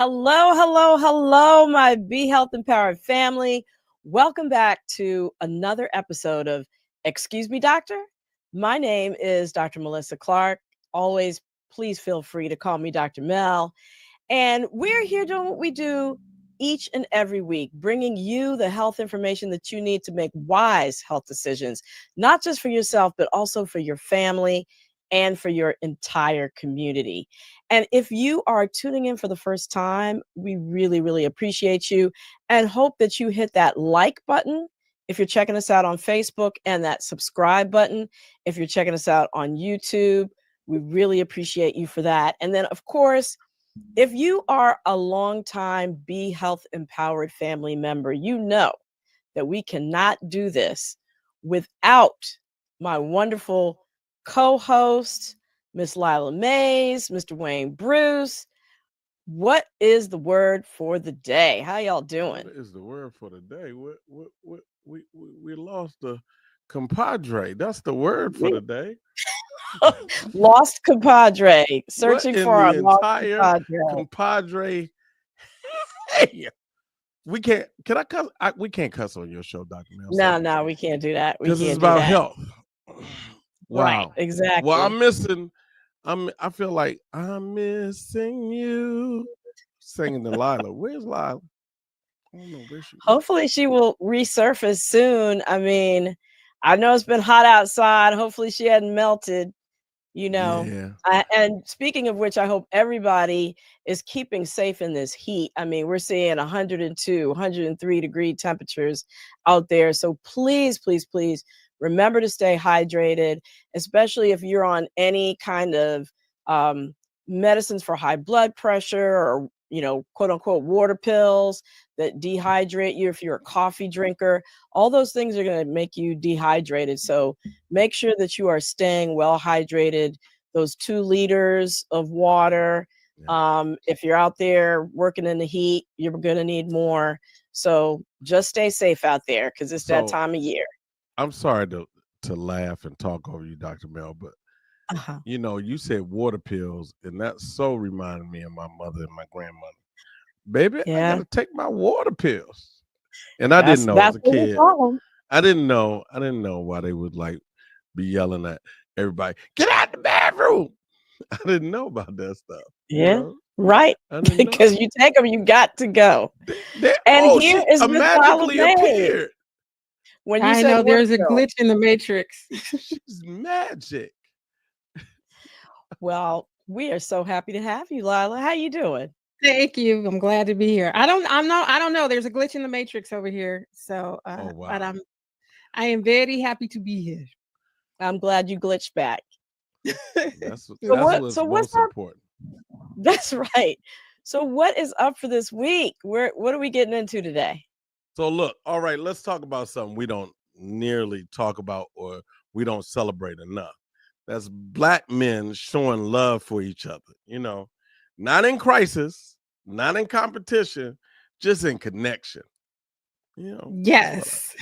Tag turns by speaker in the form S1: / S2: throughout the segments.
S1: Hello, hello, hello, my Be Health Empowered family. Welcome back to another episode of Excuse Me, Doctor. My name is Dr. Melissa Clark. Always, please feel free to call me Dr. Mel. And we're here doing what we do each and every week, bringing you the health information that you need to make wise health decisions, not just for yourself, but also for your family and for your entire community. And if you are tuning in for the first time, we really, really appreciate you and hope that you hit that like button if you're checking us out on Facebook and that subscribe button if you're checking us out on YouTube. We really appreciate you for that. And then, of course, if you are a longtime Be Health Empowered family member, you know that we cannot do this without my wonderful co-host, Miss Lila Mays, Mr. Wayne Bruce. What is the word for the day? How y'all doing?
S2: What is the word for the day? We lost the compadre. That's the word for the day.
S1: Lost compadre. Searching
S2: What in
S1: for our
S2: the
S1: lost
S2: entire compadre? Hey, we can't. Can I cuss? We can't cuss on your show, Dr. Mel.
S1: No, we can't do that. We
S2: Because
S1: can't
S2: it's
S1: do
S2: about
S1: that.
S2: health. Wow.
S1: Right, exactly.
S2: Well, I'm missing. I feel like I'm missing you. Singing to Lila. Where's Lila? I don't know where she is.
S1: Hopefully she will resurface soon. I mean, I know it's been hot outside. Hopefully she hadn't melted, you know.
S2: Yeah.
S1: And speaking of which, I hope everybody is keeping safe in this heat. I mean, we're seeing 102, 103 degree temperatures out there. So please, please, please remember to stay hydrated, especially if you're on any kind of medicines for high blood pressure or, quote unquote, water pills that dehydrate you. If you're a coffee drinker, all those things are going to make you dehydrated. So make sure that you are staying well hydrated. Those 2 liters of water. If you're out there working in the heat, you're going to need more. So just stay safe out there because it's that time of year.
S2: I'm sorry to laugh and talk over you, Dr. Mel, but you said water pills, and that so reminded me of my mother and my grandmother. Baby, I gotta take my water pills. And I didn't know as a kid. I didn't know why they would be yelling at everybody, get out the bathroom. I didn't know about that stuff.
S1: Yeah. Right. Because you take them, you got to go.
S2: Here is magically appeared.
S1: When you
S3: I know there's a glitch in the matrix.
S2: She's magic.
S1: Well, we are so happy to have you, Lila. How you doing?
S3: Thank you. I'm glad to be here. I don't know. There's a glitch in the matrix over here. So, but I am very happy to be here.
S1: I'm glad you glitched back.
S2: That's what's most important.
S1: That's right. So what is up for this week? What are we getting into today?
S2: So look, all right, let's talk about something we don't nearly talk about or we don't celebrate enough. That's Black men showing love for each other, not in crisis, not in competition, just in connection.
S3: Yes.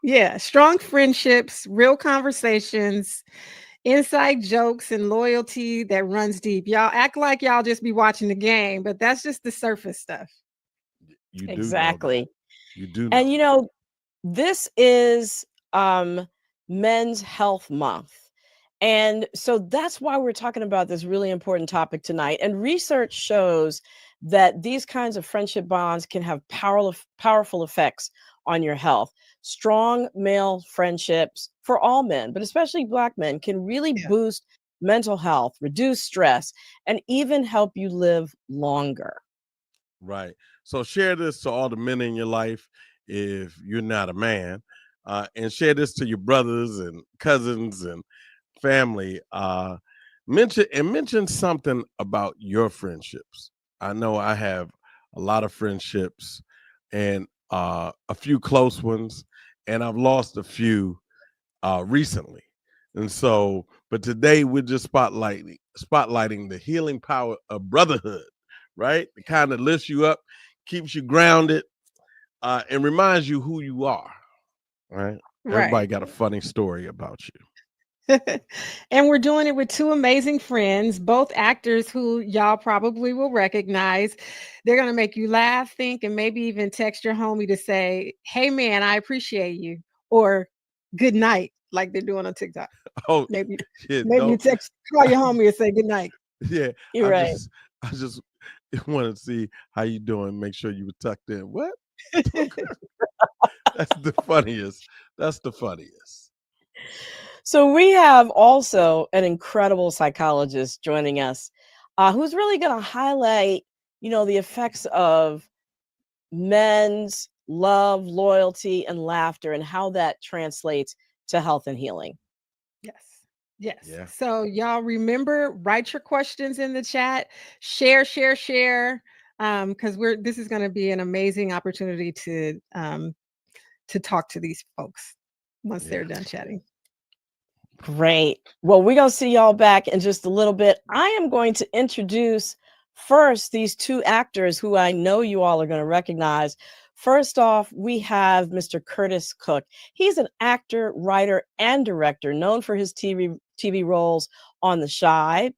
S3: Yeah. Strong friendships, real conversations, inside jokes, and loyalty that runs deep. Y'all act like y'all just be watching the game, but that's just the surface stuff.
S2: You do
S1: exactly.
S2: You do know.
S1: And this is Men's Health Month. And so that's why we're talking about this really important topic tonight. And research shows that these kinds of friendship bonds can have powerful effects on your health. Strong male friendships for all men, but especially Black men, can really boost mental health, reduce stress, and even help you live longer.
S2: Right. So share this to all the men in your life if you're not a man, and share this to your brothers and cousins and family. Mention something about your friendships. I know I have a lot of friendships and a few close ones, and I've lost a few recently. And so, but today we're just spotlighting the healing power of brotherhood, right? The kind that lifts you up, keeps you grounded, and reminds you who you are, right? Everybody got a funny story about you.
S3: And we're doing it with two amazing friends, both actors who y'all probably will recognize. They're going to make you laugh, think, and maybe even text your homie to say, "Hey, man, I appreciate you," or "Good night," like they're doing on TikTok.
S2: Oh,
S3: Maybe,
S2: yeah,
S3: maybe you call your homie and say good night.
S2: Yeah,
S1: You're right.
S2: I just want to see how you doing. Make sure you were tucked in. What? That's the funniest. That's the funniest.
S1: So we have also an incredible psychologist joining us, who's really going to highlight, the effects of men's love, loyalty, and laughter, and how that translates to health and healing.
S3: Yes. Yes.
S2: Yeah.
S3: So y'all remember, write your questions in the chat, share. Because this is going to be an amazing opportunity to talk to these folks once they're done chatting.
S1: Great. Well, we're going to see y'all back in just a little bit. I am going to introduce first these two actors who I know you all are going to recognize. First off, we have Mr. Curtis Cook. He's an actor, writer, and director known for his TV roles on The Chi,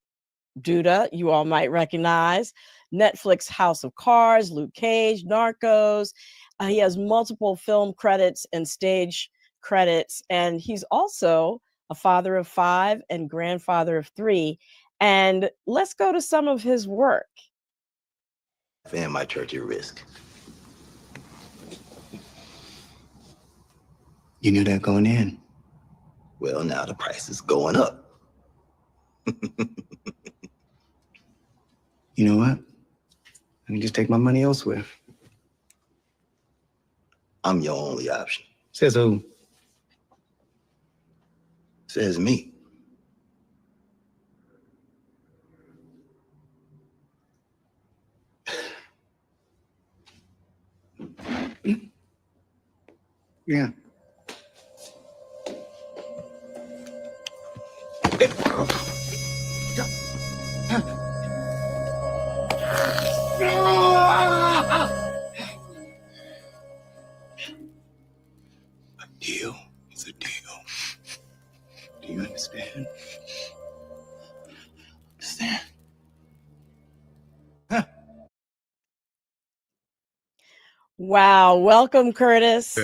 S1: Duda, you all might recognize, Netflix House of Cards, Luke Cage, Narcos. He has multiple film credits and stage credits, and he's also a father of 5 and grandfather of 3. And let's go to some of his work.
S4: And my church at risk. You knew that going in. Well, now the price is going up. You know what? Let me just take my money elsewhere. I'm your only option. Says who? Says me. Yeah. A deal is a deal. Do you understand? Understand? Huh.
S1: Wow. Welcome, Curtis.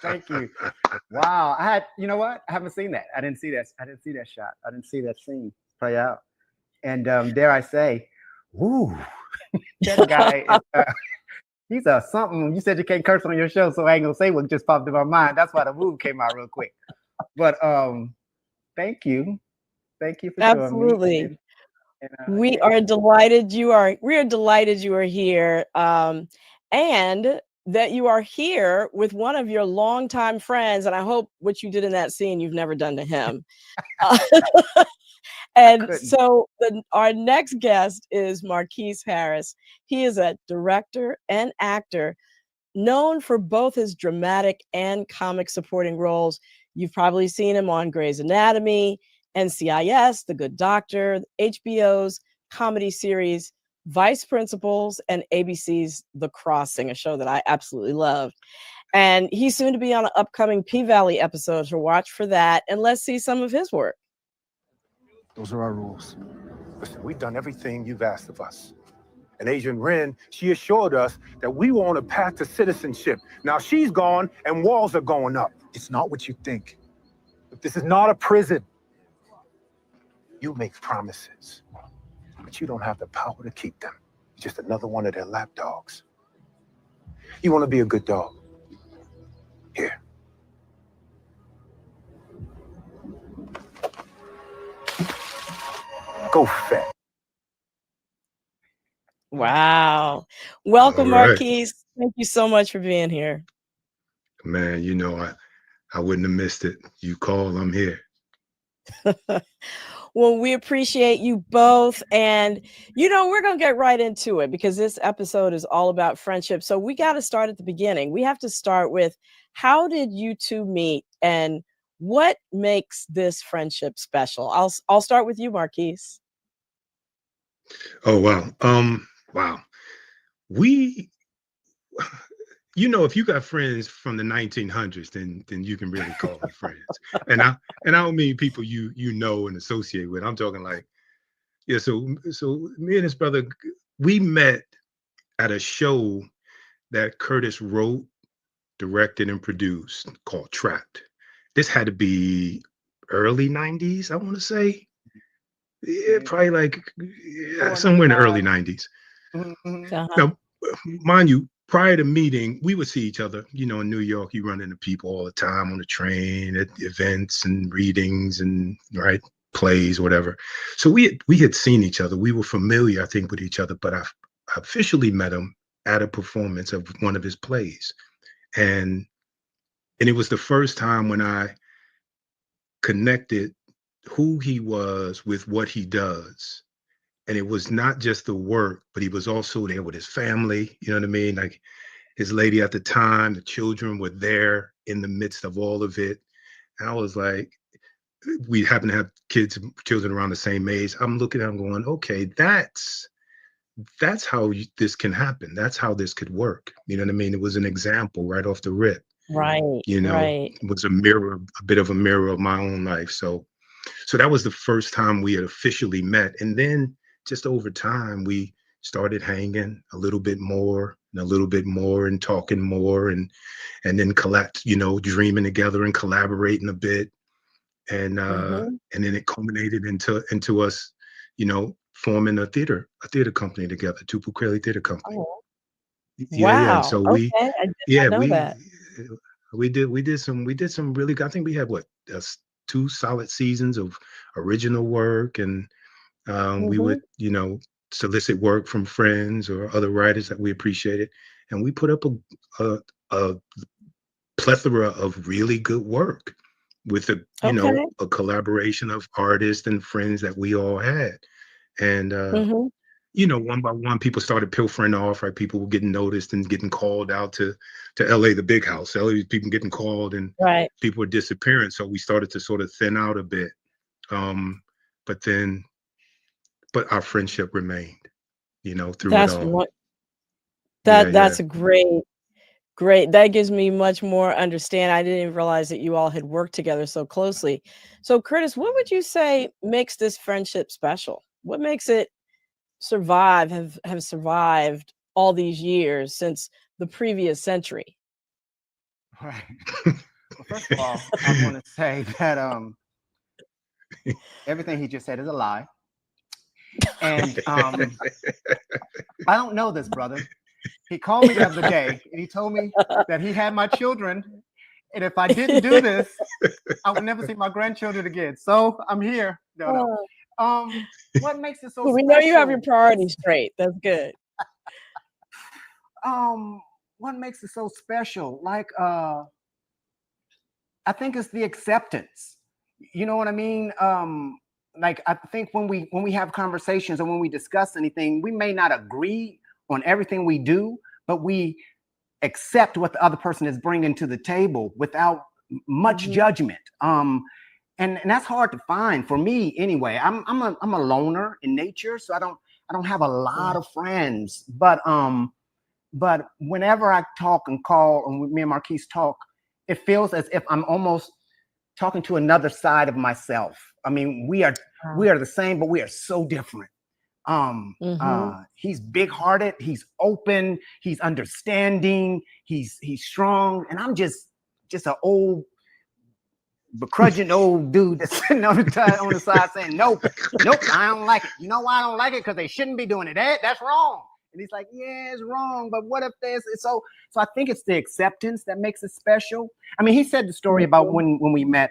S5: Thank you. Wow. You know what? I haven't seen that. I didn't see that. I didn't see that shot. I didn't see that scene play out. And dare I say, woo, that guy, he's a something. You said you can't curse on your show, so I ain't gonna say what just popped in my mind. That's why the move came out real quick. But thank you. Thank you for
S1: Absolutely.
S5: showing me.
S1: We are delighted you are here. And that you are here with one of your longtime friends. And I hope what you did in that scene, you've never done to him. And so our next guest is Marcuis Harris. He is a director and actor known for both his dramatic and comic supporting roles. You've probably seen him on Grey's Anatomy, NCIS, The Good Doctor, HBO's comedy series Vice Principals, and ABC's The Crossing, a show that I absolutely love. And he's soon to be on an upcoming P-Valley episode, so watch for that. And let's see some of his work.
S6: Those are our rules. Listen, we've done everything you've asked of us. And Agent Wren, she assured us that we were on a path to citizenship. Now she's gone and walls are going up. It's not what you think. But this is not a prison. You make promises, but you don't have the power to keep them. You're just another one of their lapdogs. You want to be a good dog? Here. Go fetch.
S1: Wow. Welcome, Marcuis. Thank you so much for being here.
S7: Man, you know, I wouldn't have missed it. You call, I'm here.
S1: Well, we appreciate you both. And, we're going to get right into it because this episode is all about friendship. So we got to start at the beginning. We have to start with, how did you two meet and what makes this friendship special? I'll start with you, Marcuis.
S7: Oh, wow. Wow. you know, if you got friends from the 1900s, then you can really call them friends. And I don't mean people you know and associate with. I'm talking like, yeah. So me and his brother, we met at a show that Curtis wrote, directed, and produced called Trapped. This had to be early 90s, I want to say. Yeah, probably like somewhere in the early 90s. Now, mind you, prior to meeting, we would see each other. You know, in New York, you run into people all the time on the train, at events and readings and plays, whatever. So we had seen each other. We were familiar, I think, with each other. But I officially met him at a performance of one of his plays, and it was the first time when I connected who he was with what he does. And it was not just the work, but he was also there with his family. You know what I mean? Like his lady at the time, the children were there in the midst of all of it. And I was like, we happen to have children around the same age. I'm looking at him going, okay, that's how this can happen. That's how this could work. You know what I mean? It was an example right off the rip.
S1: Right.
S7: You know, it was a bit of a mirror of my own life. So that was the first time we had officially met. And then just over time, we started hanging a little bit more and a little bit more and talking more and then dreaming together and collaborating a bit. And and then it culminated into us, forming a theater company together, Tupu Crayley Theater Company.
S1: Oh.
S7: Yeah. And so
S1: okay. I did not know that.
S7: we did some really, I think we had 2 solid seasons of original work, and we would, solicit work from friends or other writers that we appreciated, and we put up a plethora of really good work with a collaboration of artists and friends that we all had. And one by one, people started pilfering off, right? People were getting noticed and getting called out to LA, the big house. LA, people getting called and people were disappearing. So we started to sort of thin out a bit. But our friendship remained, through it all.
S1: That's a great. That gives me much more understanding. I didn't even realize that you all had worked together so closely. So Curtis, what would you say makes this friendship special? What makes it have survived all these years since the previous century?
S5: Right. Well, first of all, I want to say that everything he just said is a lie. And I don't know this brother. He called me the other day and he told me that he had my children. And if I didn't do this, I would never see my grandchildren again. So I'm here. No. What makes it so
S1: we
S5: special?
S1: know you have your priorities straight. That's good.
S5: What makes it so special? Like, I think it's the acceptance. You know what I mean? Like, I think when we have conversations or when we discuss anything, we may not agree on everything we do, but we accept what the other person is bringing to the table without much judgment. And that's hard to find for me anyway. I'm a loner in nature, so I don't have a lot of friends. But whenever I talk and call, and me and Marcuis talk, it feels as if I'm almost talking to another side of myself. I mean, we are the same, but we are so different. He's big-hearted, he's open, he's understanding, he's strong, and I'm just an old begrudging old dude that's sitting on the side saying, nope, I don't like it. You know why I don't like it? Because they shouldn't be doing it. That's wrong. And he's like, yeah, it's wrong, but what if there's so I think it's the acceptance that makes it special. I mean, he said the story about when we met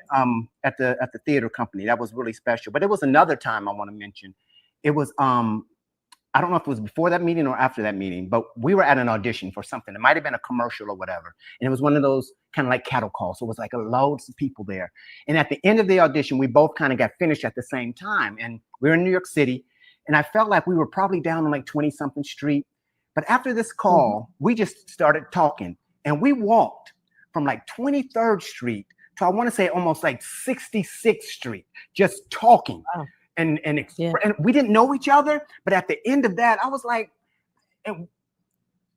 S5: at the theater company. That was really special. But it was another time I want to mention. It was I don't know if it was before that meeting or after that meeting, but we were at an audition for something. It might have been a commercial or whatever. And it was one of those kind of like cattle calls. So it was like loads of people there. And at the end of the audition, we both kind of got finished at the same time. And we were in New York City. And I felt like we were probably down on like 20-something street. But after this call, we just started talking. And we walked from like 23rd Street to, I want to say, almost like 66th Street, just talking. Wow. And we didn't know each other, but at the end of that, I was like,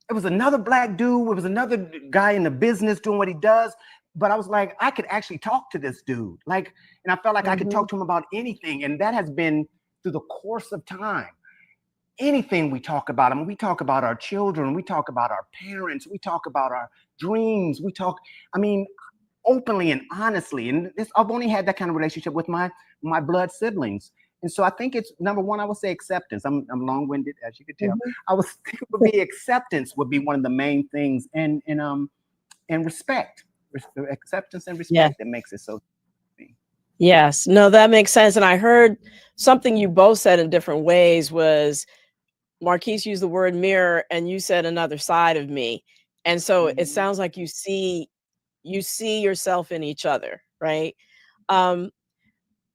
S5: it was another black dude. It was another guy in the business doing what he does. But I was like, I could actually talk to this dude. Like, and I felt like I could talk to him about anything. And that has been through the course of time. Anything we talk about, I mean, we talk about our children, we talk about our parents, we talk about our dreams, we talk, I mean, openly and honestly. And this, I've only had that kind of relationship with my blood siblings. And so I think it's number one, I would say acceptance. I'm long-winded, as you could tell. I would think it would be acceptance would be one of the main things, and respect. Acceptance and respect that makes it so.
S1: Yes, no, that makes sense. And I heard something you both said in different ways was Marquis used the word mirror and you said another side of me. And so it sounds like you see yourself in each other, right?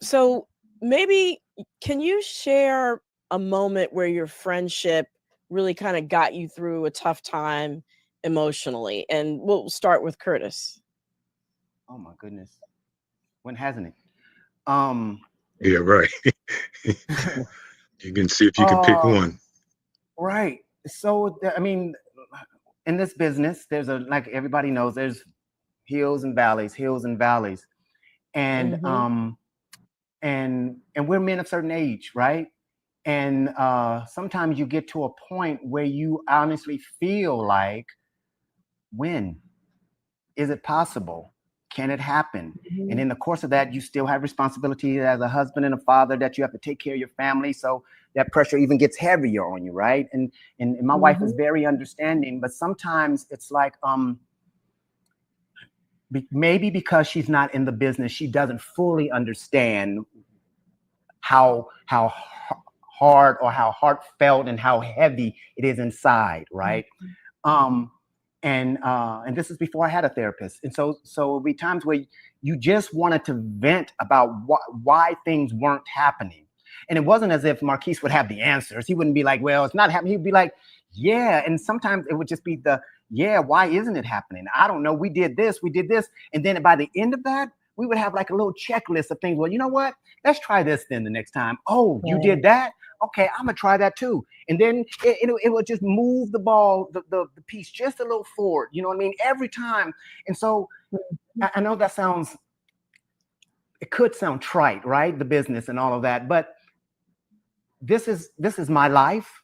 S1: So maybe can you share a moment where your friendship really kind of got you through a tough time emotionally? And we'll start with Curtis.
S5: Oh my goodness. When hasn't it?
S7: Yeah, right. You can see if you can pick one.
S5: Right. So, I mean, in this business, there's like everybody knows, there's hills and valleys. And and we're men of certain age, right? And sometimes you get to a point where you honestly feel like, when is it possible? Can it happen? And in the course of that, you still have responsibility as a husband and a father that you have to take care of your family. So that pressure even gets heavier on you, right? And my wife is very understanding, but sometimes it's like, maybe because she's not in the business, she doesn't fully understand how hard or how heartfelt and how heavy it is inside, right? And this is before I had a therapist. And so it'll be times where you just wanted to vent about why things weren't happening. And it wasn't as if Marquis would have the answers. He wouldn't be like, well, it's not happening. He'd be like, yeah. And sometimes it would just be why isn't it happening? I don't know. We did this. And then by the end of that, we would have like a little checklist of things. Well, you know what? Let's try this then the next time. Oh, you did that? Okay, I'm gonna try that too. And then it will just move the ball, the piece just a little forward. You know what I mean? Every time. And so I know that it could sound trite, right? The business and all of that, but this is my life.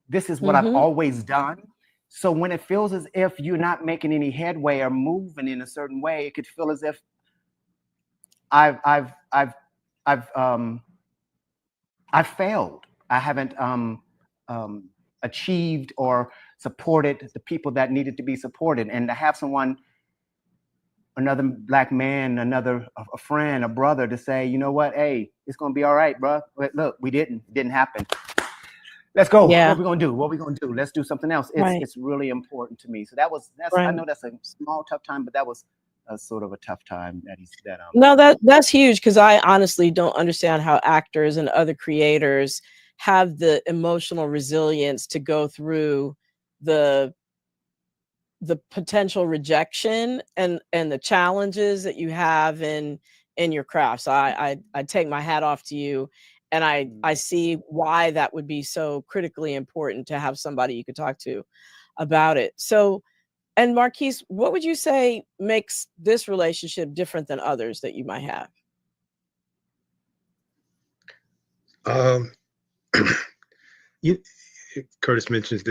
S5: This is what I've always done. So when it feels as if you're not making any headway or moving in a certain way, it could feel as if I've failed. I haven't achieved or supported the people that needed to be supported. And to have someone, another black man, a friend, a brother, to say, you know what, hey, it's gonna be all right, bro. Look, it didn't happen. Let's go.
S1: Yeah.
S5: What we gonna do? Let's do something else. It's really important to me. So that's I know that's a small, tough time, but that was a sort of a tough time
S1: No, that's huge, because I honestly don't understand how actors and other creators have the emotional resilience to go through the potential rejection and the challenges that you have in your craft. So I take my hat off to you, and I see why that would be so critically important to have somebody you could talk to about it. So, and Marquis, what would you say makes this relationship different than others that you might have?
S7: Curtis mentioned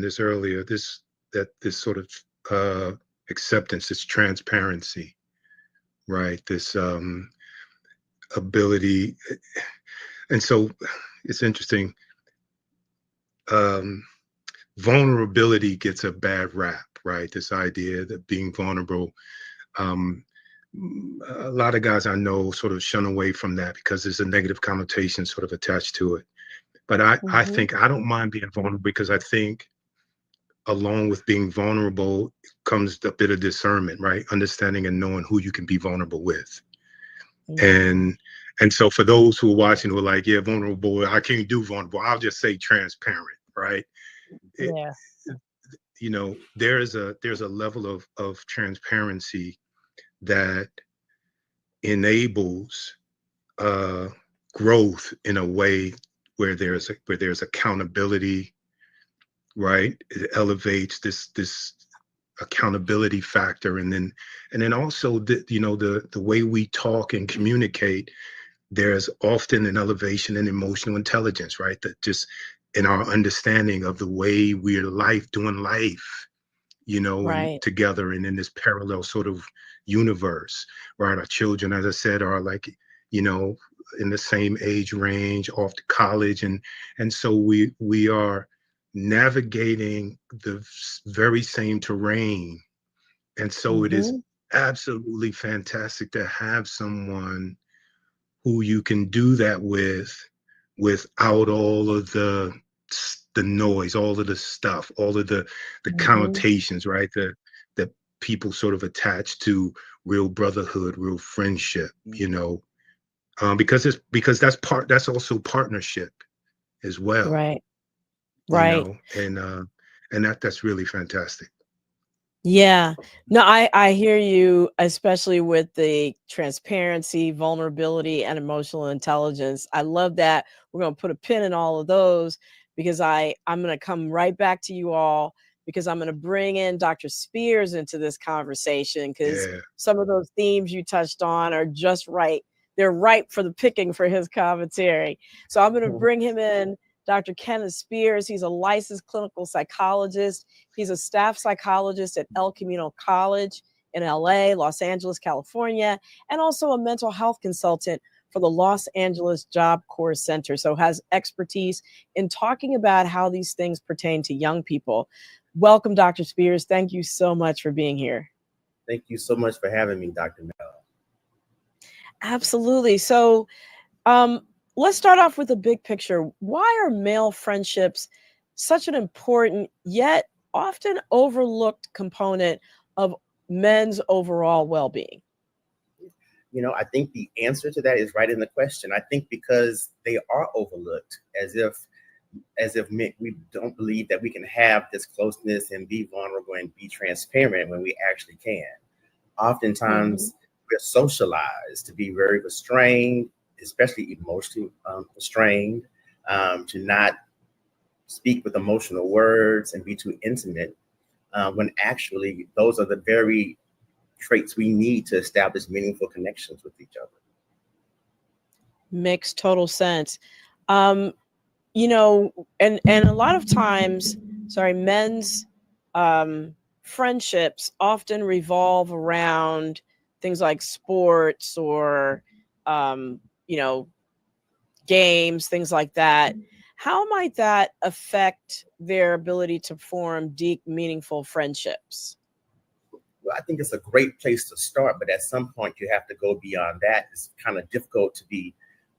S7: this earlier. This sort of acceptance, this transparency, right? This ability, and so it's interesting. Vulnerability gets a bad rap, right? This idea that being vulnerable, a lot of guys I know sort of shun away from that because there's a negative connotation sort of attached to it. But I think I don't mind being vulnerable, because I think along with being vulnerable comes a bit of discernment, right? Understanding and knowing who you can be vulnerable with. And so for those who are watching who are like, yeah, vulnerable, I can't do vulnerable, I'll just say transparent, right?
S1: Yeah.
S7: You know, there's a level of transparency that enables growth in a way where there's accountability, right? It elevates this accountability factor, and then also the way we talk and communicate. There's often an elevation in emotional intelligence, right? That just in our understanding of the way we're doing life, and
S1: Right.
S7: together and in this parallel sort of universe, right? Our children, as I said, are like, in the same age range, off to college, and so we are navigating the very same terrain. And so it is
S1: Mhm.
S7: absolutely fantastic to have someone who you can do that with without all of the noise, all of the stuff, all of the
S1: Mhm.
S7: connotations, right? That people sort of attach to real brotherhood, real friendship, because that's also partnership as well,
S1: Right. Right.
S7: and that's really fantastic.
S1: Yeah. No, I hear you, especially with the transparency, vulnerability, and emotional intelligence. I love that. We're going to put a pin in all of those because I'm going to come right back to you all because I'm going to bring in Dr. Spears into this conversation because
S7: Yeah.
S1: some of those themes you touched on are just right. They're ripe for the picking for his commentary. So I'm going to bring him in. Dr. Kenneth Spears, he's a licensed clinical psychologist. He's a staff psychologist at El Camino College in LA, Los Angeles, California, and also a mental health consultant for the Los Angeles Job Corps Center. So has expertise in talking about how these things pertain to young people. Welcome, Dr. Spears. Thank you so much for being here.
S8: Thank you so much for having me, Dr. Mel.
S1: Absolutely. So let's start off with the big picture. Why are male friendships such an important yet often overlooked component of men's overall well-being?
S8: I think the answer to that is right in the question. I think because they are overlooked, as if we don't believe that we can have this closeness and be vulnerable and be transparent when we actually can. Oftentimes, we're socialized to be very restrained, especially emotionally restrained, to not speak with emotional words and be too intimate, when actually those are the very traits we need to establish meaningful connections with each other.
S1: Makes total sense. And a lot of times, men's friendships often revolve around things like sports or um, you know, games, things like that. How might that affect their ability to form deep, meaningful friendships?
S8: Well, I think it's a great place to start, but at some point you have to go beyond that. It's kind of difficult to be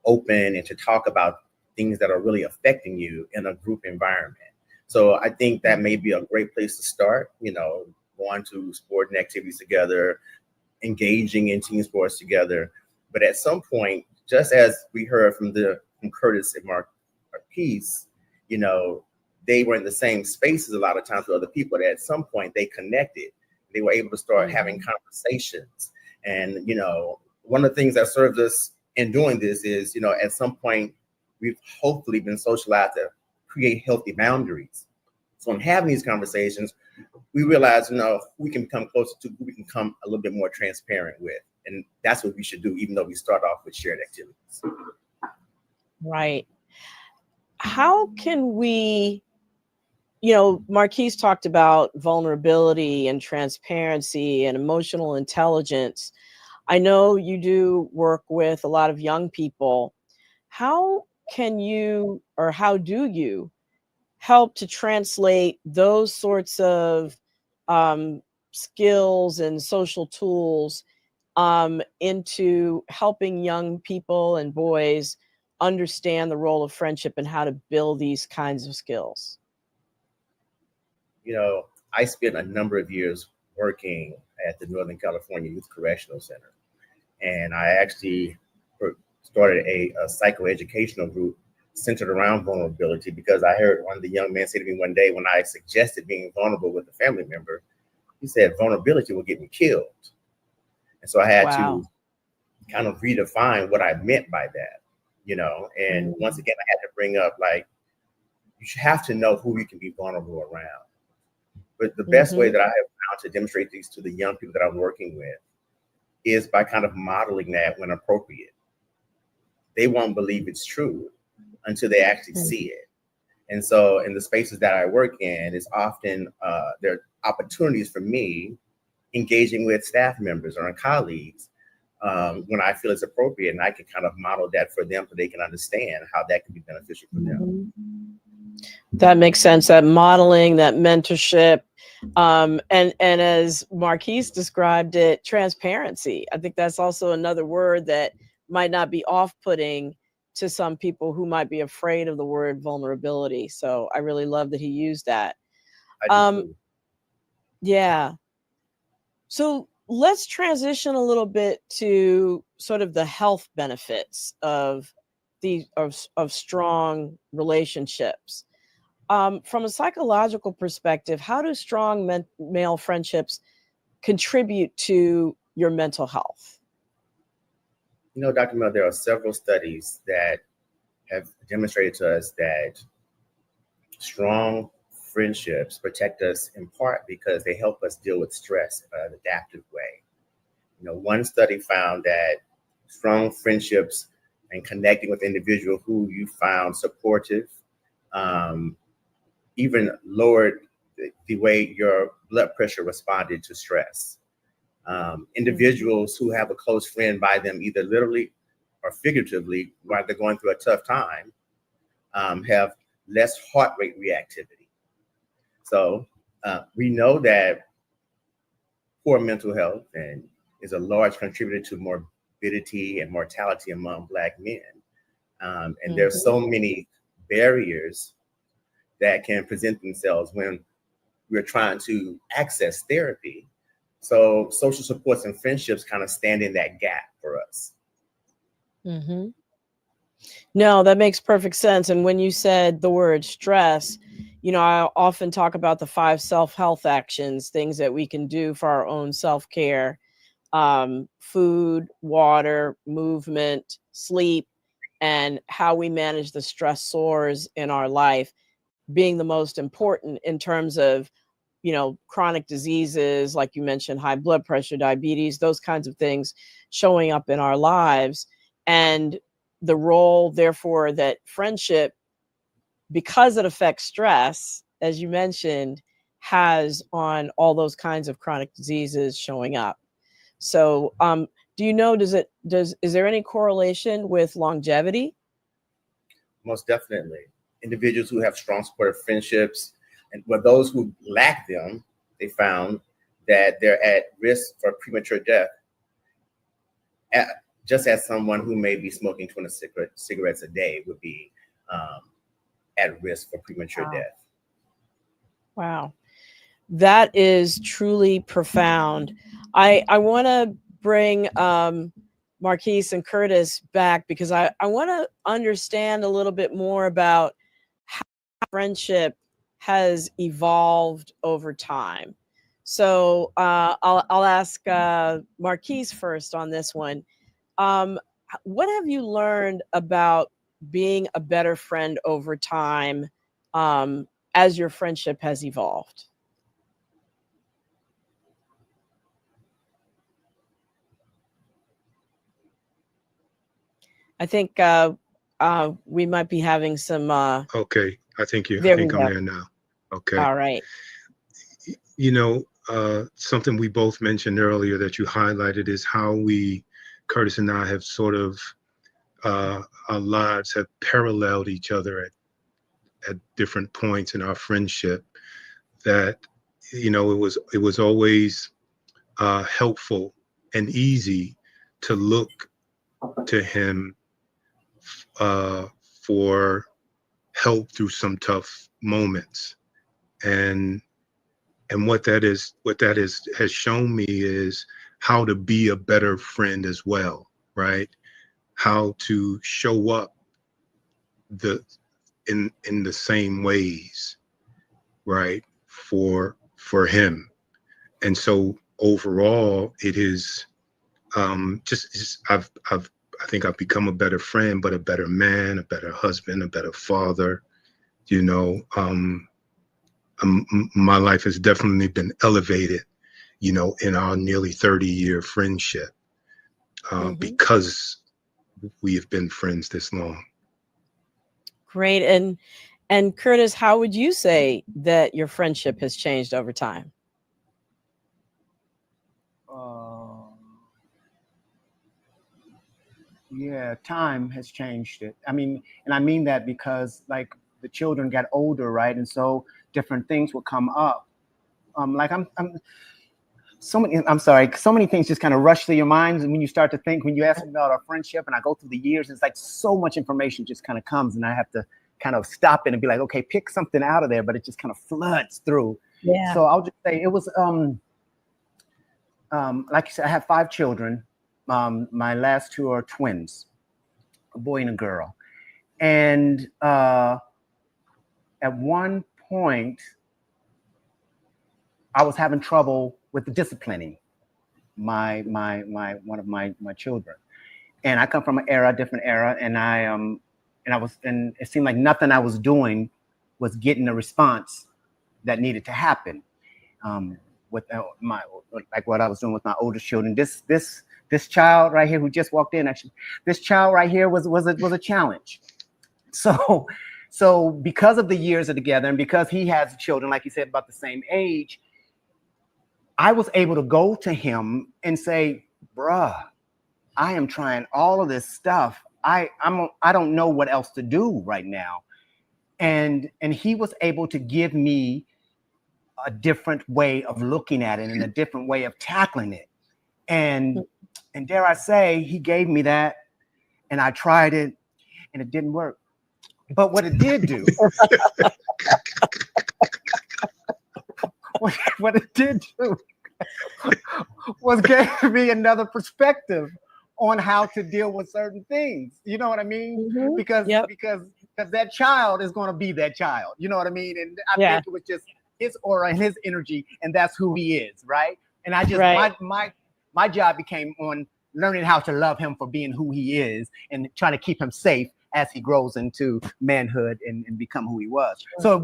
S8: open and to talk about things that are really affecting you in a group environment. So I think that may be a great place to start, going to sporting activities together, engaging in team sports together. But at some point, just as we heard from Curtis and Marcuis, they were in the same spaces a lot of times with other people that at some point they connected. They were able to start having conversations. And, one of the things that served us in doing this is, at some point, we've hopefully been socialized to create healthy boundaries. So in having these conversations, we realize, we can become closer to who we can become a little bit more transparent with. And that's what we should do, even though we start off with shared activities.
S1: Right. How can we, Marquise talked about vulnerability and transparency and emotional intelligence. I know you do work with a lot of young people. How can you, or how do you help to translate those sorts of skills and social tools into helping young people and boys understand the role of friendship and how to build these kinds of skills?
S8: I spent a number of years working at the Northern California Youth Correctional Center, and I actually started a psychoeducational group centered around vulnerability because I heard one of the young men say to me one day when I suggested being vulnerable with a family member, he said, vulnerability will get me killed. And so I had to kind of redefine what I meant by that, and once again, I had to bring up, like, have to know who you can be vulnerable around. But the best way that I have found to demonstrate these to the young people that I'm working with is by kind of modeling that when appropriate. They won't believe it's true until they actually see it. And so in the spaces that I work in, it's often there are opportunities for me engaging with staff members or colleagues when I feel it's appropriate, and I can kind of model that for them so they can understand how that can be beneficial for them.
S1: That makes sense. That modeling, that mentorship, and as Marquis described it, transparency. I think that's also another word that might not be off-putting to some people who might be afraid of the word vulnerability. So I really love that he used that. Yeah. So let's transition a little bit to sort of the health benefits of strong relationships. From a psychological perspective, how do strong male friendships contribute to your mental health?
S8: You know, Dr. Mel, there are several studies that have demonstrated to us that strong friendships protect us in part because they help us deal with stress in an adaptive way. You know, one study found that strong friendships and connecting with individuals who you found supportive, even lowered the way your blood pressure responded to stress. Individuals who have a close friend by them, either literally or figuratively, while they're going through a tough time, have less heart rate reactivity. So we know that poor mental health is a large contributor to morbidity and mortality among Black men. And there's so many barriers that can present themselves when we're trying to access therapy. So social supports and friendships kind of stand in that gap for us.
S1: No, that makes perfect sense. And when you said the word stress, you know, I often talk about the 5 self-health actions, things that we can do for our own self-care: food, water, movement, sleep, and how we manage the stressors in our life being the most important in terms of, you know, chronic diseases, like you mentioned, high blood pressure, diabetes, those kinds of things showing up in our lives. And the role, therefore, that friendship, because it affects stress, as you mentioned, has on all those kinds of chronic diseases showing up. So do you know, is there any correlation with longevity?
S8: Most definitely. Individuals who have strong supportive friendships, and for those who lack them, they found that they're at risk for premature death, just as someone who may be smoking 20 cigarettes a day would be at risk for premature death.
S1: Wow. That is truly profound. I want to bring Marquis and Curtis back because I want to understand a little bit more about how friendship has evolved over time. So I'll ask Marquis first on this one. What have you learned about being a better friend over time as your friendship has evolved? I think we might be having some.
S7: Okay, I think I'm there now. Okay.
S1: All right.
S7: You know, something we both mentioned earlier that you highlighted is how Curtis and I have sort of, our lives have paralleled each other at different points in our friendship. That, you know, it was always helpful and easy to look to him for help through some tough moments. And what that has shown me is how to be a better friend as well, right? How to show up in the same ways, right? For him. And so overall it is I think I've become a better friend, but a better man, a better husband, a better father, You know, my life has definitely been elevated, you know, in our nearly 30-year friendship, because we have been friends this long.
S1: Great. And Curtis, how would you say that your friendship has changed over time?
S5: Yeah, time has changed it. I mean, and I mean that because like the children got older, right? And so different things will come up. Like I'm so many, I'm sorry, so many things just kind of rush through your minds. And when you start to think, when you ask me about our friendship and I go through the years, it's like so much information just kind of comes and I have to kind of stop it and be like, okay, pick something out of there, but it just kind of floods through.
S1: Yeah.
S5: So I'll just say it was, like you said, I have 5 children. My last 2 are twins, a boy and a girl. And at one point, I was having trouble with the disciplining one of my children. And I come from an era, different era, and and it seemed like nothing I was doing was getting the response that needed to happen. With like what I was doing with my oldest children. This child right here who just walked in, actually, this child right here was a challenge. So because of the years of together and because he has children, like you said, about the same age, I was able to go to him and say, bruh, I am trying all of this stuff. I don't know what else to do right now. And he was able to give me a different way of looking at it and a different way of tackling it. And dare I say, he gave me that and I tried it and it didn't work. But what it did do, what it did do was gave me another perspective on how to deal with certain things. You know what I mean? Because that child is going to be that child. You know what I mean? And I think it was just his aura and his energy, and that's who he is, right? And I just my job became on learning how to love him for being who he is and trying to keep him safe as he grows into manhood and become who he was. So it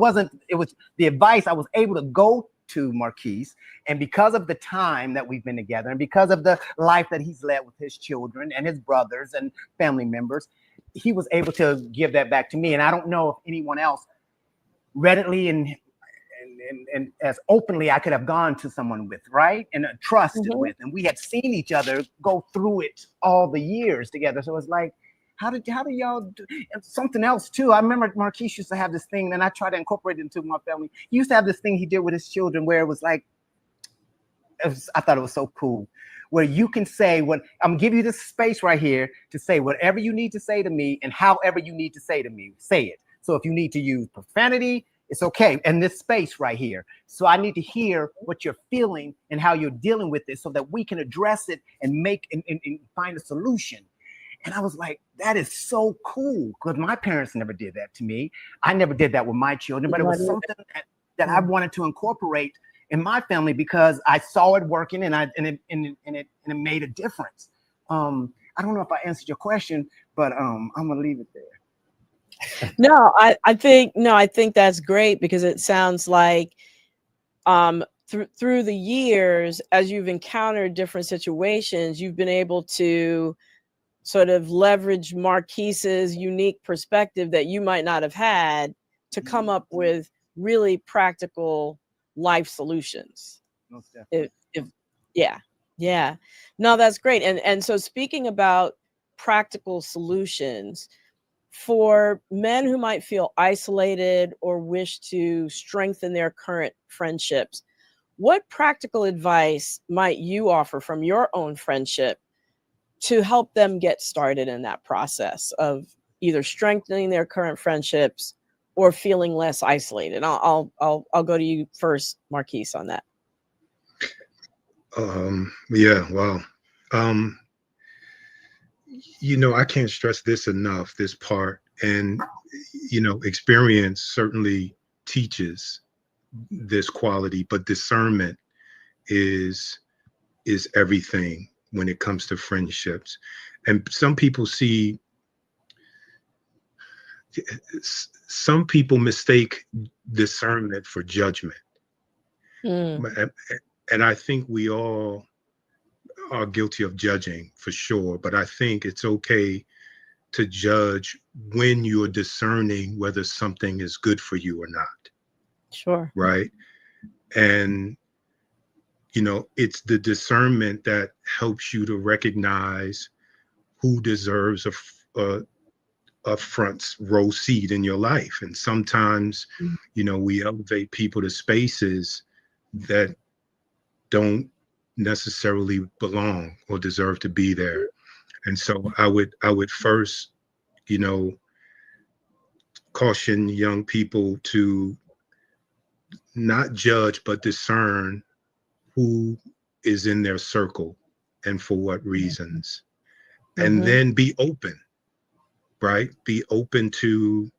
S5: was the advice I was able to go to Marcuis, and because of the time that we've been together and because of the life that he's led with his children and his brothers and family members, he was able to give that back to me. And I don't know if anyone else readily and as openly I could have gone to someone with, right? And trusted with, and we had seen each other go through it all the years together. So it's like, how do y'all do? And something else too? I remember Marcuis used to have this thing, and I tried to incorporate it into my family. He used to have this thing he did with his children where it was like, I thought it was so cool, where you can say what I'm gonna give you this space right here to say whatever you need to say to me and however you need to say to me, say it. So if you need to use profanity, it's okay. And this space right here. So I need to hear what you're feeling and how you're dealing with it so that we can address it and make and find a solution. And I was like, that is so cool, because my parents never did that to me. I never did that with my children, but it was something that I wanted to incorporate in my family because I saw it working and it made a difference. I don't know if I answered your question, but I'm gonna leave it there.
S1: No, I think that's great, because it sounds like through the years, as you've encountered different situations, you've been able to sort of leverage Marcuis's unique perspective that you might not have had to come up with really practical life solutions.
S5: Most definitely.
S1: Yeah. No, that's great. And so speaking about practical solutions for men who might feel isolated or wish to strengthen their current friendships, what practical advice might you offer from your own friendship to help them get started in that process of either strengthening their current friendships or feeling less isolated? I'll go to you first, Marcuis, on that.
S7: Yeah, wow. You know, I can't stress this enough, this part. And, you know, experience certainly teaches this quality, but discernment is everything when it comes to friendships. And some people see some people mistake discernment for judgment. And I think we all are guilty of judging for sure, but I think it's okay to judge when you're discerning whether something is good for you or not.
S1: Sure.
S7: Right. And, you know, it's the discernment that helps you to recognize who deserves a front row seat in your life. And sometimes, you know, we elevate people to spaces that don't necessarily belong or deserve to be there. And so I would first, you know, caution young people to not judge, but discern who is in their circle and for what reasons. And then be open, right? Be open to,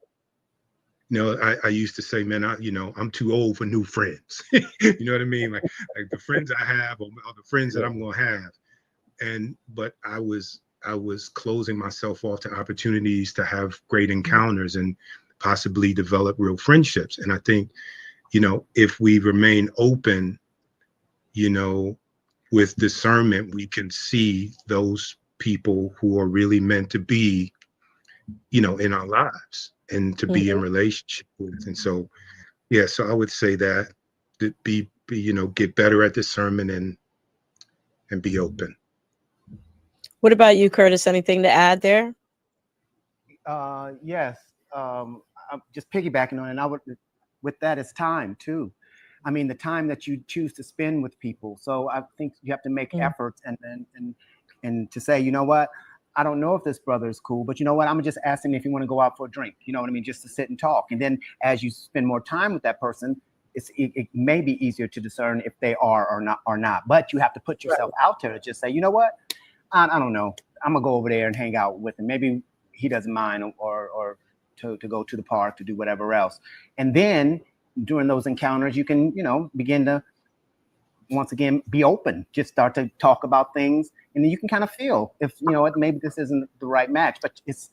S7: you know, I used to say, man, I'm too old for new friends. You know what I mean? Like the friends I have are the friends that I'm going to have. But I was closing myself off to opportunities to have great encounters and possibly develop real friendships. And I think, you know, if we remain open, you know, with discernment, we can see those people who are really meant to be, you know, in our lives and to be in relationship with. And so, yeah, so I would say that be, you know, get better at discernment and be open.
S1: What about you, Curtis? Anything to add there?
S5: Yes. I'm just piggybacking on it. And I would, with that, it's time too. I mean, the time that you choose to spend with people. So I think you have to make efforts and to say, you know what, I don't know if this brother is cool, but you know what, I'm gonna just ask him if you want to go out for a drink. You know what I mean? Just to sit and talk. And then as you spend more time with that person, it may be easier to discern if they are or not. But you have to put yourself out there to just say, you know what, I don't know, I'm gonna go over there and hang out with him. Maybe he doesn't mind, or to go to the park, to do whatever else. And then during those encounters, you can, you know, begin to once again be open, just start to talk about things, and then you can kind of feel if, you know what, maybe this isn't the right match. But it's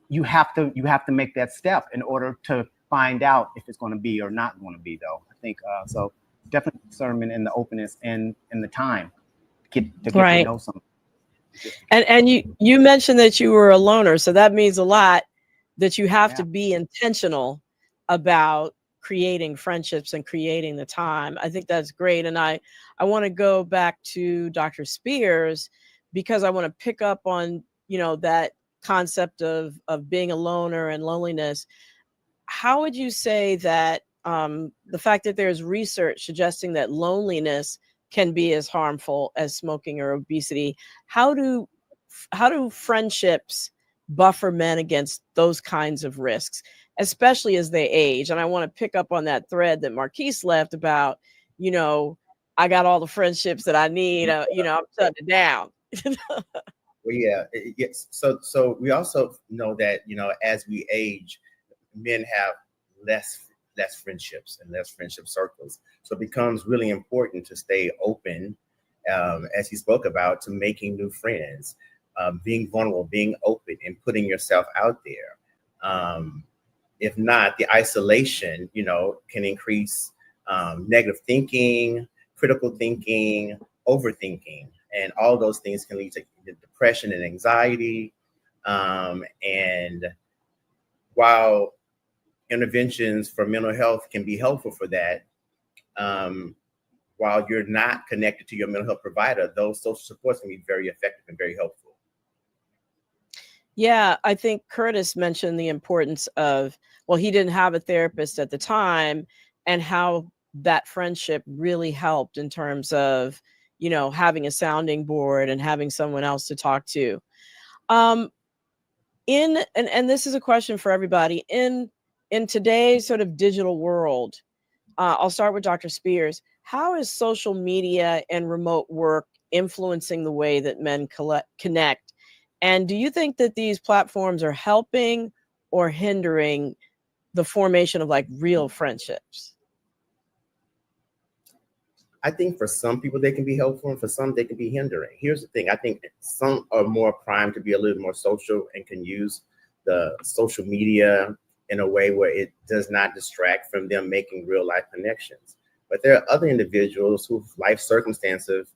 S5: you have to make that step in order to find out if it's going to be or not going to be, though. I think so. Definitely discernment and the openness and the time to get to know someone.
S1: And you mentioned that you were a loner, so that means a lot, that you have to be intentional about creating friendships and creating the time. I think that's great. And I want to go back to Dr. Spears, because I want to pick up on, you know, that concept of being a loner and loneliness. How would you say that the fact that there's research suggesting that loneliness can be as harmful as smoking or obesity, how do friendships buffer men against those kinds of risks, especially as they age? And I want to pick up on that thread that Marcuis left about, you know, I got all the friendships that I need, you know, I'm shutting it down.
S8: Well, yeah, yes. So we also know that, you know, as we age, men have less friendships and less friendship circles. So it becomes really important to stay open, as he spoke about, to making new friends, being vulnerable, being open, and putting yourself out there. If not, the isolation, you know, can increase negative thinking, critical thinking, overthinking, and all those things can lead to depression and anxiety. And while interventions for mental health can be helpful for that, while you're not connected to your mental health provider, those social supports can be very effective and very helpful.
S1: Yeah, I think Curtis mentioned the importance of, well, he didn't have a therapist at the time, and how that friendship really helped in terms of, you know, having a sounding board and having someone else to talk to. And this is a question for everybody in today's sort of digital world. I'll start with Dr. Spears. How is social media and remote work influencing the way that men connect? And do you think that these platforms are helping or hindering the formation of like real friendships?
S8: I think for some people they can be helpful, and for some they can be hindering. Here's the thing. I think some are more primed to be a little more social and can use the social media in a way where it does not distract from them making real life connections. But there are other individuals whose life circumstances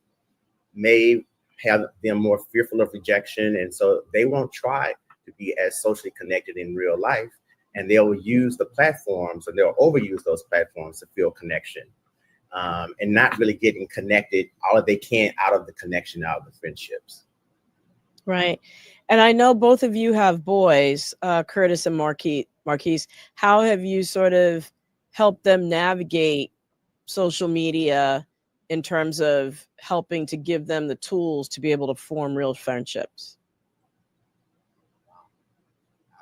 S8: may have them more fearful of rejection. And so they won't try to be as socially connected in real life. And they'll use the platforms, or they'll overuse those platforms to feel connection, and not really getting connected all that they can out of the connection, out of the friendships.
S1: Right. And I know both of you have boys, Curtis and Marquis. How have you sort of helped them navigate social media in terms of helping to give them the tools to be able to form real friendships?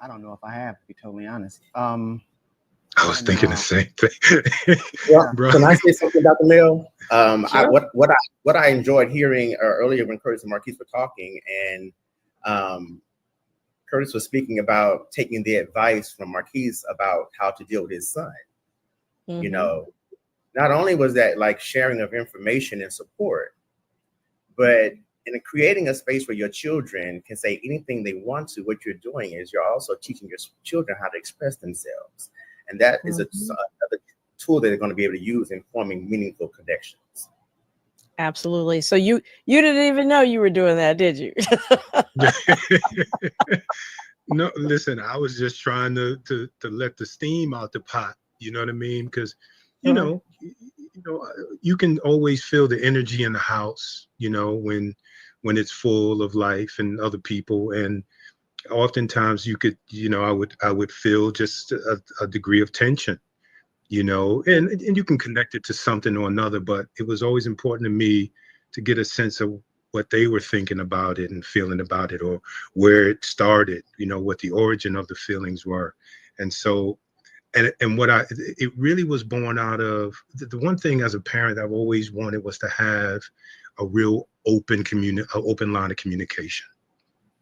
S5: I don't know if I have, to be totally honest.
S7: I was thinking the same thing.
S8: Well, can I say something, Dr. MEL?
S1: Sure.
S8: What I enjoyed hearing earlier when Curtis and Marquis were talking, and Curtis was speaking about taking the advice from Marquis about how to deal with his son.
S1: Mm-hmm.
S8: You know, not only was that like sharing of information and support, but in creating a space where your children can say anything they want to, what you're doing is you're also teaching your children how to express themselves. And that is another tool that they're going to be able to use in forming meaningful connections.
S1: Absolutely. So you didn't even know you were doing that, did you?
S7: No, listen, I was just trying to let the steam out the pot. You know what I mean? Because, you know, you can always feel the energy in the house, you know, when it's full of life and other people. And oftentimes you could, you know, I would feel just a degree of tension, you know, and you can connect it to something or another, but it was always important to me to get a sense of what they were thinking about it and feeling about it, or where it started, you know, what the origin of the feelings were. And so, and it really was born out of the one thing as a parent I've always wanted was to have a real open line of communication.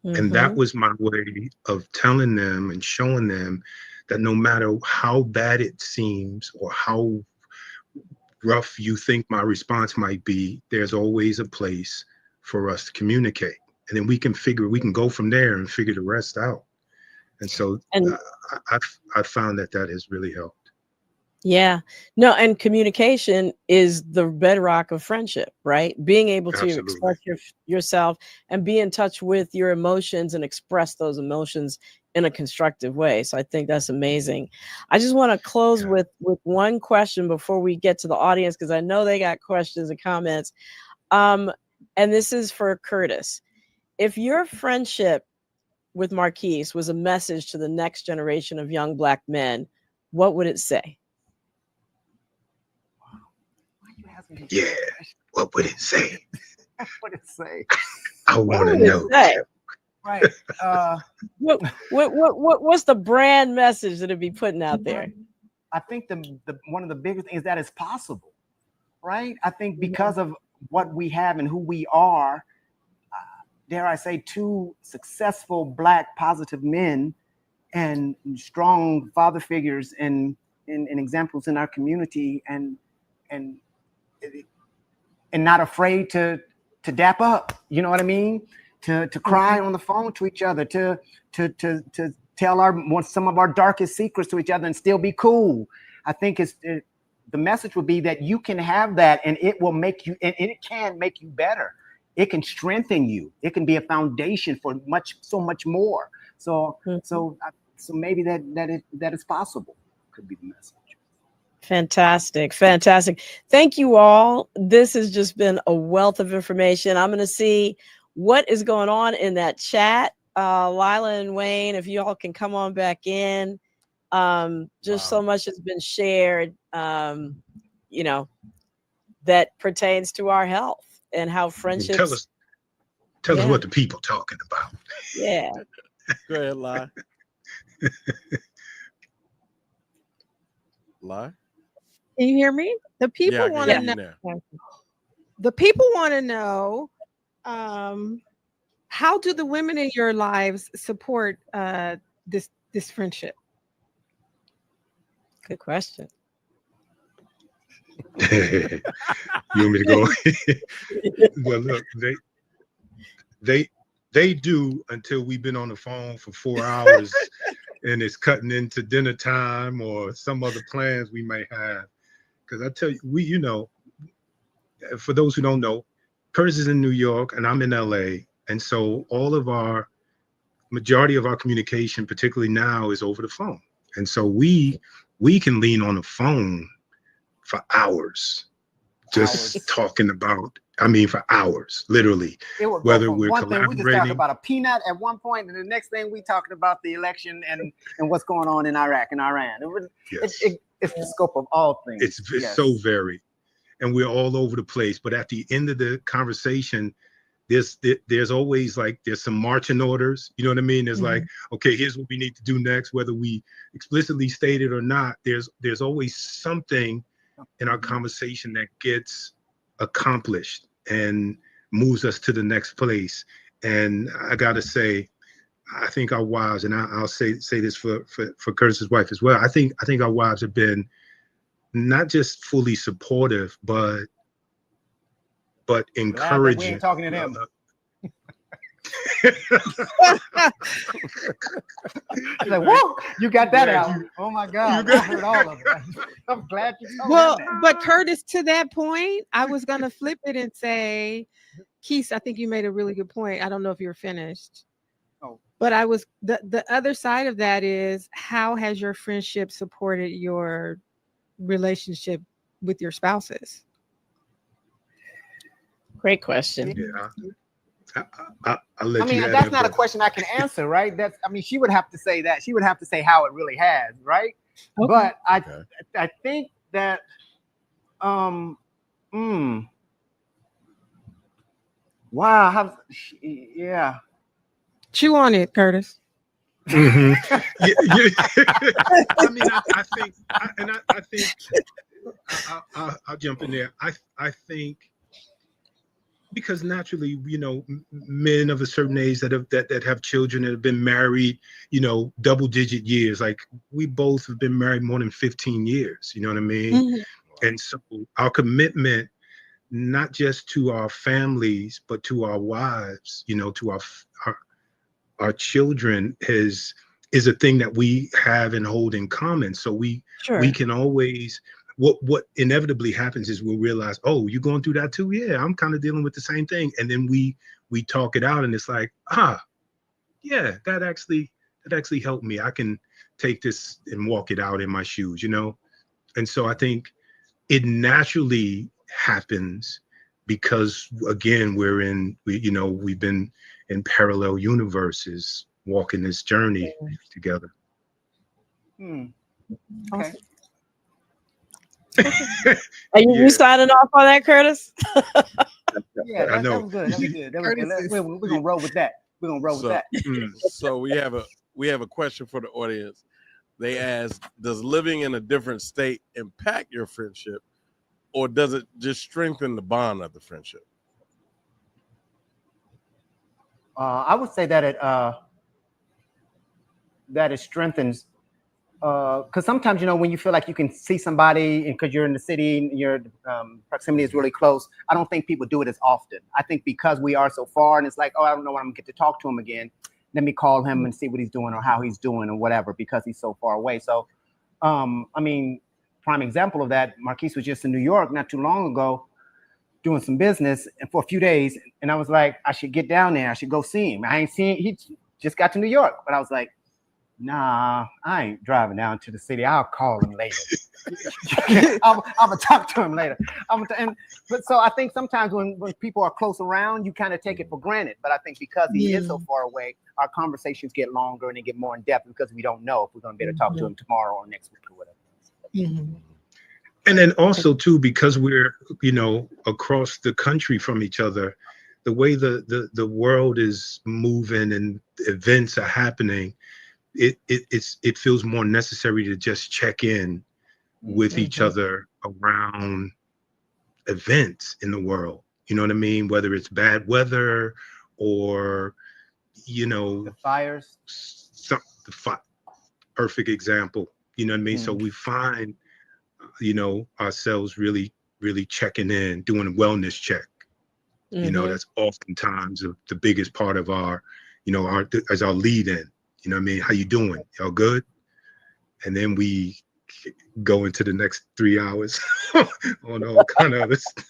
S7: Mm-hmm. And that was my way of telling them and showing them that no matter how bad it seems or how rough you think my response might be, there's always a place for us to communicate. And then we can go from there and figure the rest out. And so I found that has really helped.
S1: Yeah. No, and communication is the bedrock of friendship, right? Being able to express yourself and be in touch with your emotions and express those emotions in a constructive way. So I think that's amazing. I just want to close with one question before we get to the audience, because I know they got questions and comments. And this is for Curtis. If your friendship with Marquis was a message to the next generation of young Black men, what would it say?
S7: Yeah, what would it say?
S5: What would it say?
S7: I want to know.
S5: Right.
S1: What's the brand message that it'd be putting out there?
S5: I think the one of the biggest things that is possible, right? I think because of what we have and who we are, dare I say, two successful Black positive men and strong father figures and examples in our community, and not afraid to dap up, you know what I mean? To cry on the phone to each other, to tell some of our darkest secrets to each other and still be cool. I think the message would be that you can have that, and it will make you, and it can make you better. It can strengthen you. It can be a foundation for so much more. So maybe that is possible. Could be the message.
S1: Fantastic. Thank you all. This has just been a wealth of information. I'm going to see what is going on in that chat. Lila and Wayne, if you all can come on back in. So much has been shared, you know, that pertains to our health and how friendships.
S7: Tell us what the people talking about.
S1: Yeah.
S2: Go ahead, Lila. Lila?
S3: Can you hear me? The people want to know. The people want to know, how do the women in your lives support this friendship?
S1: Good question.
S7: You want me to go? Well, look, They do until we've been on the phone for 4 hours and it's cutting into dinner time or some other plans we may have. Because I tell you, for those who don't know, Curtis is in New York and I'm in LA. And so majority of our communication, particularly now, is over the phone. And so we can lean on the phone for hours, just talking about, for hours, literally.
S5: It would
S7: whether
S5: go from
S7: we're
S5: one thing, we just talk
S7: collaborating.
S5: about a peanut at one point, and the next thing we talking about the election and what's going on in Iraq and Iran. It's the scope of all things.
S7: It's so varied, and we're all over the place. But at the end of the conversation, there's always there's some marching orders. You know what I mean? There's like, okay, here's what we need to do next, whether we explicitly state it or not. There's always something in our conversation that gets accomplished and moves us to the next place. And I gotta say, I think our wives, and I'll say this for Curtis's wife as well. I think our wives have been not just fully supportive, but encouraging.
S5: We ain't talking to them. Like, whoa, you got that out. Oh my God, I heard all of it. I'm glad you told me that.
S3: But Curtis, to that point, I was gonna flip it and say, Keith, I think you made a really good point. I don't know if you're finished.
S5: Oh.
S3: But the other side of that is, how has your friendship supported your relationship with your spouses?
S1: Great question.
S7: Yeah. I'll let you
S5: that's not a question I can answer, right? She would have to say that. She would have to say how it really has, right? Okay. But I think that wow, yeah.
S3: Chew on it, Curtis.
S7: Mm-hmm. I think I'll jump in there. I think, because naturally, men of a certain age that have children that have been married, double-digit years. Like, we both have been married more than 15 years. You know what I mean? Mm-hmm. And so our commitment, not just to our families, but to our wives, to our children, is a thing that we have and hold in common. So we can always. What inevitably happens is we'll realize, oh, you're going through that too? Yeah, I'm kind of dealing with the same thing. And then we talk it out, and it's like, yeah, that actually helped me. I can take this and walk it out in my shoes, And so I think it naturally happens because, again, we've been in parallel universes, walking this journey together.
S5: Okay.
S1: Are you signing off on that, Curtis?
S5: Yeah, that was good. That was good. We're gonna roll with that.
S2: So we have a question for the audience. They ask, does living in a different state impact your friendship, or does it just strengthen the bond of the friendship?
S5: I would say that it strengthens. Because sometimes, when you feel like you can see somebody, and because you're in the city and your proximity is really close, I don't think people do it as often. I think because we are so far, and it's like, oh, I don't know when I'm gonna get to talk to him again. Let me call him and see what he's doing or how he's doing or whatever, because he's so far away. So, prime example of that, Marcuis was just in New York not too long ago doing some business and for a few days. And I was like, I should get down there. I should go see him. I ain't seen, he just got to New York, but I was like, nah, I ain't driving down to the city. I'll call him later. I'm gonna talk to him later. But so I think sometimes when people are close around, you kind of take it for granted. But I think because he is so far away, our conversations get longer and they get more in depth because we don't know if we're gonna be able to talk to him tomorrow or next week or whatever.
S7: And then also too, because we're across the country from each other, the way the world is moving and events are happening, it feels more necessary to just check in with each other around events in the world. You know what I mean? Whether it's bad weather or
S5: the fires.
S7: Perfect example. You know what I mean? So we find ourselves really checking in, doing a wellness check. You know, that's oftentimes the biggest part of our, you know, as our lead in. You know what I mean? How you doing? Y'all good? And then we go into the next 3 hours on all kind of other stuff.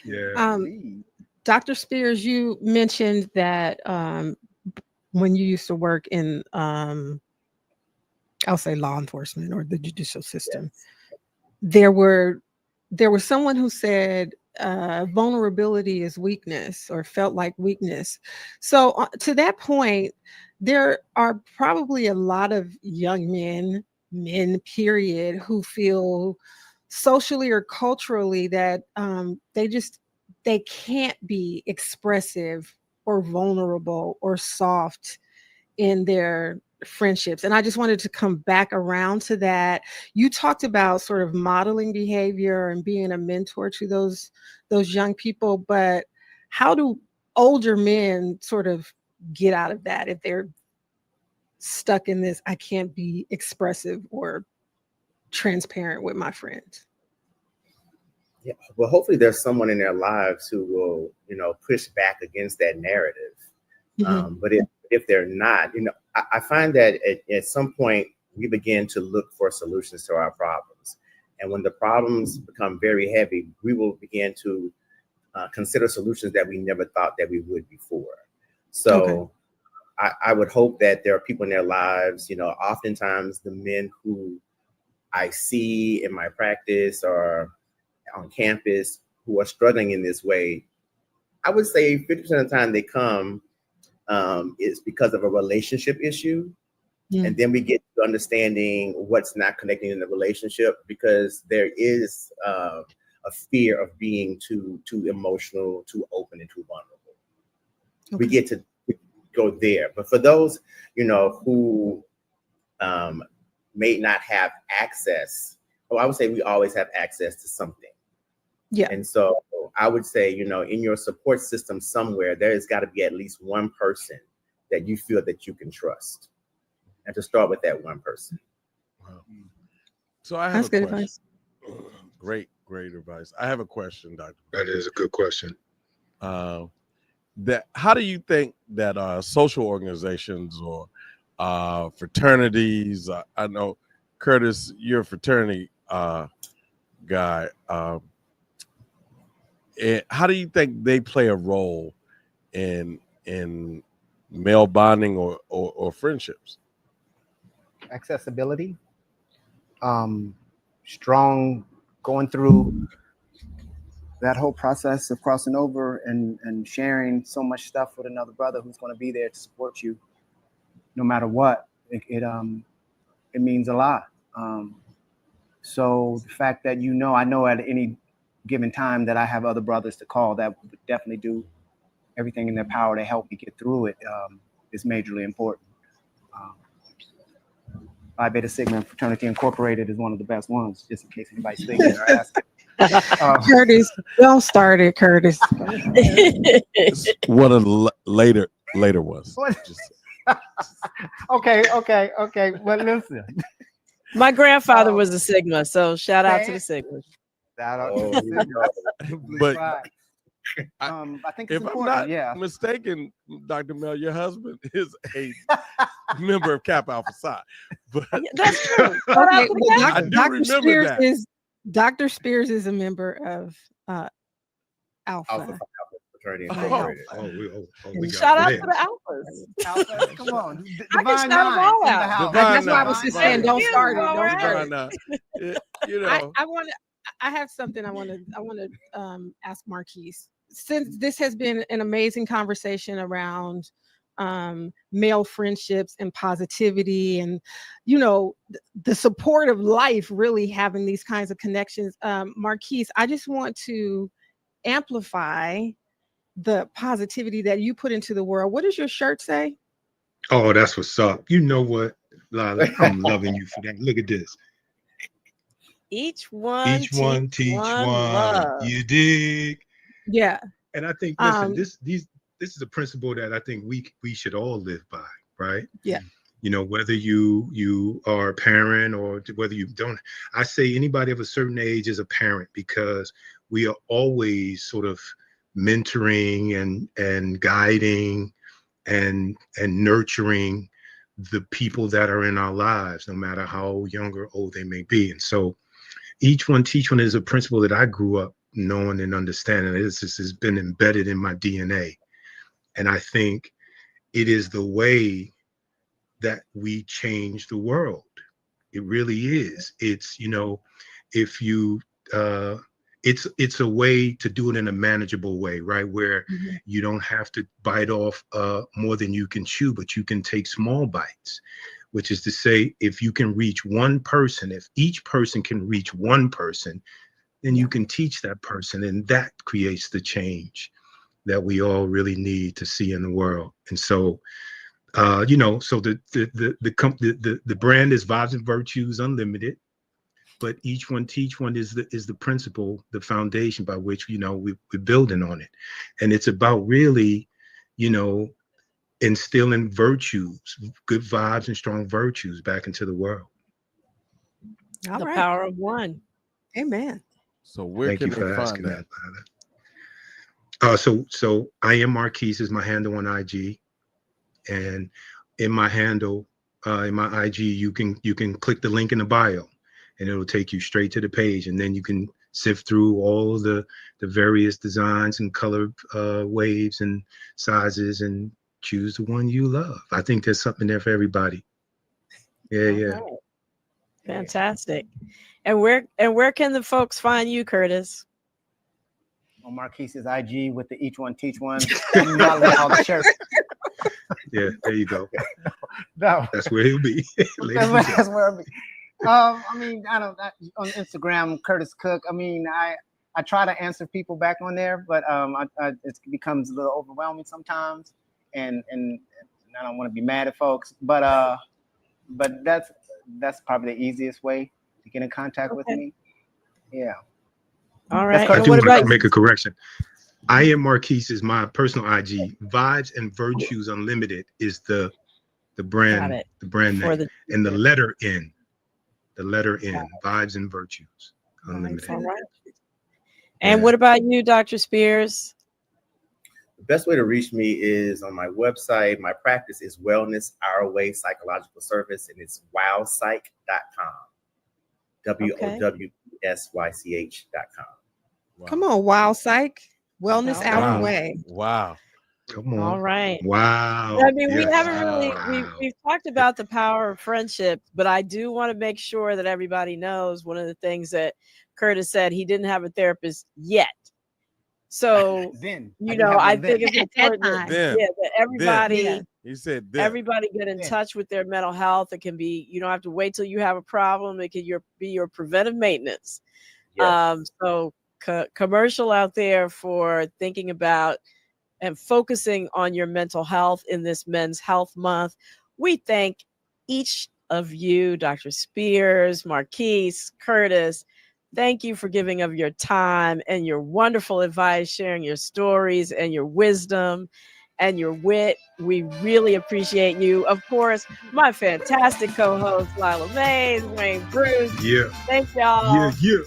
S3: Yeah. Dr. Spears, you mentioned that when you used to work in, I'll say law enforcement or the judicial system, there was someone who said vulnerability is weakness or felt like weakness. So to that point, there are probably a lot of young men period, who feel socially or culturally that they can't be expressive or vulnerable or soft in their friendships. And I just wanted to come back around to that. You talked about sort of modeling behavior and being a mentor to those young people, but how do older men sort of get out of that if they're stuck in this, I can't be expressive or transparent with my friends?
S8: Yeah, well, hopefully there's someone in their lives who will, you know, push back against that narrative. But if they're not, you know, I find that at some point we begin to look for solutions to our problems. And when the problems become very heavy, we will begin to consider solutions that we never thought that we would before. So I would hope that there are people in their lives, you know, oftentimes the men who I see in my practice or on campus who are struggling in this way, I would say 50% of the time they come is because of a relationship issue. And then we get to understanding what's not connecting in the relationship, because there is a fear of being too emotional, too open, and too vulnerable. We get to go there. But for those, you know, who may not have access, I would say we always have access to something. Yeah. And so I would say, you know, in your support system somewhere, there has got to be at least one person that you feel that you can trust. And to start with that one person.
S2: Wow. So I have a question. Great advice. I have a question, Doctor.
S7: That is a good question.
S2: That how do you think that social organizations or fraternities? I know, Curtis, you're a fraternity guy. How do you think they play a role in male bonding or friendships?
S5: Accessibility, strong, going through that whole process of crossing over and sharing so much stuff with another brother who's going to be there to support you no matter what. It means a lot. So the fact that, you know, I know at any given time that I have other brothers to call that would definitely do everything in their power to help me get through it is majorly important. Phi Beta Sigma Fraternity Incorporated is one of the best ones, just in case anybody's thinking or asking.
S3: Curtis, don't start it, Curtis.
S2: It's one of the later ones.
S5: Okay. Well, listen.
S1: My grandfather was a Sigma, so shout out to the Sigmas.
S2: But
S5: I think it's
S2: if
S5: important.
S2: I'm not mistaken, Dr. Mel, your husband is a member of Kappa Alpha Psi. But
S1: that's true.
S2: I do remember that.
S3: Dr. Spears is a member of Alpha.
S8: Fraternity
S1: Incorporated. Shout out to the Alphas.
S5: Come on.
S1: I can shout them all out.
S3: That's why I was just saying, don't start it.
S2: You know.
S3: I have something I want to ask Marcuis. Since this has been an amazing conversation around male friendships and positivity and, you know, the support of life, really having these kinds of connections. Marcuis, I just want to amplify the positivity that you put into the world. What does your shirt say?
S7: Oh, that's what's up. You know what, Lila? I'm loving you for that. Look at this.
S1: Each one teach one. Love.
S7: You dig?
S3: Yeah.
S7: And I think, listen, this is a principle that I think we should all live by, right?
S3: Yeah.
S7: You know, whether you are a parent or whether you don't, I say anybody of a certain age is a parent, because we are always sort of mentoring and guiding and nurturing the people that are in our lives, no matter how young or old they may be. And so each one teach one is a principle that I grew up knowing and understanding. This has been embedded in my DNA. And I think it is the way that we change the world. It really is. It's, you know, if you, it's a way to do it in a manageable way, right? Where you don't have to bite off more than you can chew, but you can take small bites, which is to say, if you can reach one person, if each person can reach one person, then you can teach that person, and that creates the change that we all really need to see in the world. And so, you know, so the brand is Vibes and Virtues Unlimited, but each one teach one is the principle, the foundation by which, you know, we're building on it. And it's about really, you know, instilling virtues, good vibes and strong virtues back into the world.
S1: The power of one.
S3: Amen.
S2: So where can they find that?
S7: So I am Marcuis is my handle on IG, and in my handle, in my IG, you can click the link in the bio, and it'll take you straight to the page, and then you can sift through all the various designs and color waves and sizes and choose the one you love. I think there's something there for everybody. Yeah.
S1: Right. Fantastic. And where can the folks find you, Curtis?
S5: On Marquis's IG with the Each One Teach One. All the shirts.
S7: Yeah, there you go.
S5: No.
S7: That's where he'll be.
S5: That's where I'll be. I mean, I don't on Instagram, Curtis Cook. I mean, I try to answer people back on there, but it becomes a little overwhelming sometimes, and I don't want to be mad at folks, but that's probably the easiest way to get in contact with me. Yeah.
S1: All right.
S7: I do want to make a correction. I am Marcuis is my personal IG. Vibes and Virtues Unlimited is the brand, the brand name, and the letter N. The letter N. Vibes and Virtues Unlimited.
S1: All right. And what about you, Dr. Spears?
S8: The best way to reach me is on my website. My practice is Wellness Our Way Psychological Service, and it's wowpsych.com. WOWSYCH.com.
S3: Wow. Come on, Wow Psych. Wellness Our Way.
S2: Wow.
S7: Come on.
S1: All right.
S7: Wow.
S1: I mean, we haven't really, we've talked about the power of friendship, but I do want to make sure that everybody knows one of the things that Curtis said, he didn't have a therapist yet. So, I think it's important that everybody,
S2: he said
S1: everybody get in touch with their mental health. It can be, you don't have to wait till you have a problem. It can be your preventive maintenance. Yes. So commercial out there for thinking about and focusing on your mental health in this Men's Health Month. We thank each of you, Dr. Spears, Marcuis, Curtis. Thank you for giving of your time and your wonderful advice, sharing your stories and your wisdom and your wit. We really appreciate you. Of course, my fantastic co-host, Lila Mays, Wayne Bruce.
S7: Yeah.
S1: Thank y'all.
S7: Yeah.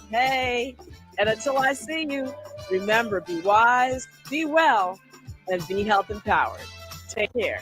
S1: Hey, and until I see you, remember, be wise, be well, and be health empowered. Take care.